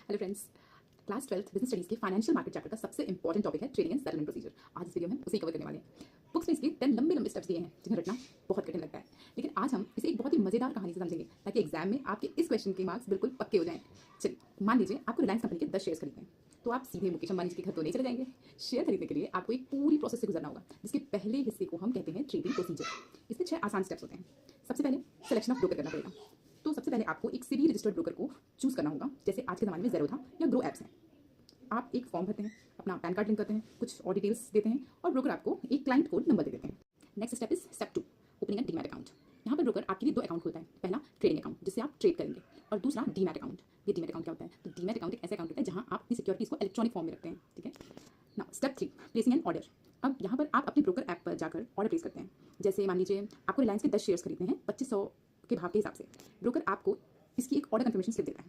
Hello friends, class 12th business studies के financial market chapter का सबसे इंपॉर्टेंट टॉपिक है ट्रेडिंग एंड सेटलमेंट प्रोसीजर। आज इस वीडियो में हम उसे कवर करने वाले हैं। बुक्स में इसके 10 लंबे लंबे स्टेप्स दिए हैं जिन्हें रटना बहुत कठिन लगता है, लेकिन आज हम इसे एक बहुत ही मजेदार कहानी से समझेंगे ताकि एग्जाम में आपके इस क्वेश्चन के मार्क्स बिल्कुल पक्के हो जाएं। चलिए, मान लीजिए आपको रिलायंस कंपनी के 10 शेयर्स खरीदने हैं, तो आप सीधे मुकेश अंबानी जी के घर तो नहीं चले जाएंगे। शेयर खरीदने के लिए आपको एक पूरी प्रोसेस से गुजरना होगा, जिसके पहले हिस्से को हम कहते हैं ट्रेडिंग प्रोसीजर। इसमें 6 आसान स्टेप्स होते हैं। सबसे पहले सिलेक्शन ऑफ ब्रोकर करना पड़ेगा। तो सबसे पहले आपको एक सेबी रजिस्टर्ड ब्रोकर को चूज करना होगा, जैसे आज के ज़माने में ज़ेरोधा या ग्रो एप्स हैं। आप एक फॉर्म भरते हैं, अपना पैन कार्ड लिंक करते हैं, कुछ और डिटेल्स देते हैं और ब्रोकर आपको एक क्लाइंट कोड नंबर दे देते हैं। Next step is step 2, opening a demat account. यहाँ पर ब्रोकर आपके लिए 2 अकाउंट खोलता है। पहला ट्रेडिंग अकाउंट, जिससे आप ट्रेड करेंगे, और दूसरा डीमैट अकाउंट। ये डीमैट अकाउंट क्या होता है? तो डीमैट अकाउंट एक ऐसा अकाउंट होता है जहाँ आप अपनी सिक्योरिटीज को इलेक्ट्रॉनिक फॉर्म में रखते हैं। ठीक है। Now step 3, placing an order. अब यहाँ पर आप अपने ब्रोकर ऐप पर जाकर ऑर्डर प्लेस करते हैं। जैसे मान लीजिए आपको रिलायंस के 10 शेयर्स खरीदने हैं 2500 के भाव के हिसाब से। ब्रोकर आपको इसकी एक ऑर्डर कंफर्मेशन स्लिप देता है।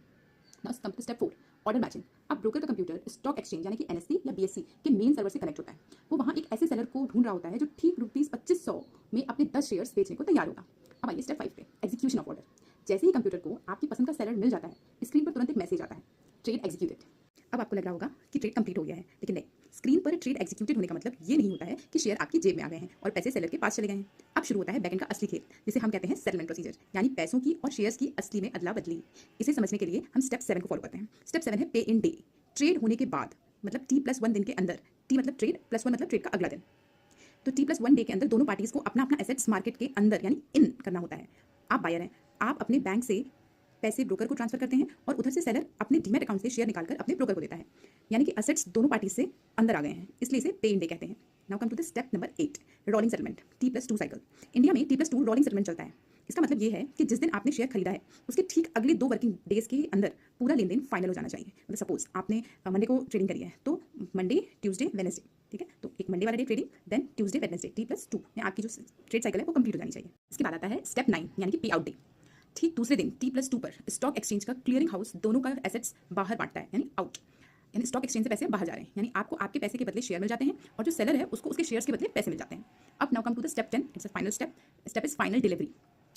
Now step 4, order matching. अब ब्रोकर का कंप्यूटर स्टॉक एक्सचेंज यानी कि एनएससी या बीएससी के मेन सर्वर से कनेक्ट होता है। वो वहाँ एक ऐसे सेलर को ढूंढ रहा होता है जो ठीक ₹2500 में अपने 10 शेयर्स बेचने को तैयार होगा। अब आइए स्टेप 5 पे, एग्जीक्यूशन ऑफ ऑर्डर। जैसे ही कंप्यूटर को आपकी पसंद का सेलर मिल जाता है, स्क्रीन पर तुरंत एक मैसेज आता है, ट्रेड एग्जीक्यूटेड। अब आपको लग रहा होगा कि ट्रेड कंप्लीट हो गया है, लेकिन नहीं। स्क्रीन पर ट्रेड एग्जीक्यूटेड होने का मतलब ये नहीं होता है कि शेयर आपकी जेब में आ गए हैं और पैसे सेलर के पास चले गए हैं। अब शुरू होता है बैकएंड का असली खेल, जिसे हम कहते हैं सेटलमेंट प्रोसीजर, यानी पैसों की और शेयर्स की असली में अदला बदली। इसे समझने के लिए हम स्टेप 7 को फॉलो करते हैं। स्टेप 7 है पे इन डे। ट्रेड होने के बाद, मतलब T+1 दिन के अंदर। T मतलब ट्रेड, +1 मतलब ट्रेड का अगला दिन। तो T+1 डे के अंदर दोनों पार्टीज को अपना अपना एसेट्स मार्केट के अंदर यानी इन करना होता है। आप बायर हैं, आप अपने बैंक से पैसे ब्रोकर को ट्रांसफर करते हैं और उधर से सेलर अपने डीमैट अकाउंट से शेयर निकालकर अपने ब्रोकर को देता है, यानी कि एसेट्स दोनों पार्टीज से अंदर आ गए हैं, इसलिए इसे पे इन डे कहते हैं। Now come to the step number 8, rolling settlement, T+2 cycle. India में T+2 रोलिंग सेटलमेंट चलता है। इसका मतलब ये है कि जिस दिन आपने शेयर खरीदा है उसके ठीक अगले 2 वर्किंग डेज के अंदर पूरा लेन देन फाइनल हो जाना चाहिए। मतलब सपोज आपने मंडे को ट्रेडिंग करी है, तो मंडे, ट्यूसडे, वेडनेसडे, ठीक है, तो एक मंडे वाला day trading, then Tuesday, Wednesday, T+2 में आपकी जो ट्रेड साइकिल है वो कंप्लीट हो जानी चाहिए। इसके बाद आता है स्टेप 9, यानी कि पे आउट डे। ठीक दूसरे दिन T+2 पर स्टॉक एक्सचेंज का क्लियरिंग हाउस दोनों का एसेट्स बाहर बांटता है, यानी आउट, यानी स्टॉक एक्सचेंज से पैसे बाहर जा रहे हैं, यानी आपको आपके पैसे के बदले शेयर मिल जाते हैं और जो सेलर है उसको उसके शेयर्स के बदले पैसे मिल जाते हैं। अब now come to the step 10, it's a final step. Step is final delivery.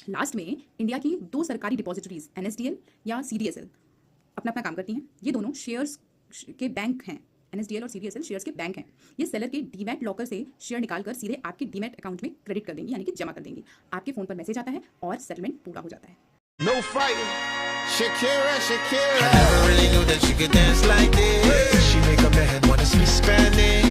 Last में इंडिया की 2 सरकारी डिपॉजिटरीज NSDL या CDSL अपना अपना काम करती हैं। ये दोनों शेयर्स के बैंक हैं। NSDL और CDSL शेयर्स के बैंक हैं। ये सेलर के डीमैट लॉकर से शेयर निकालकर सीधे आपके डीमैट अकाउंट में क्रेडिट कर देंगी, यानी कि जमा कर देंगी। आपके फोन पर मैसेज आता है और सेटलमेंट पूरा हो जाता है। No fighting. Shakira, Shakira. I never really knew that she could dance like this. She make a man wanna speak Spanish.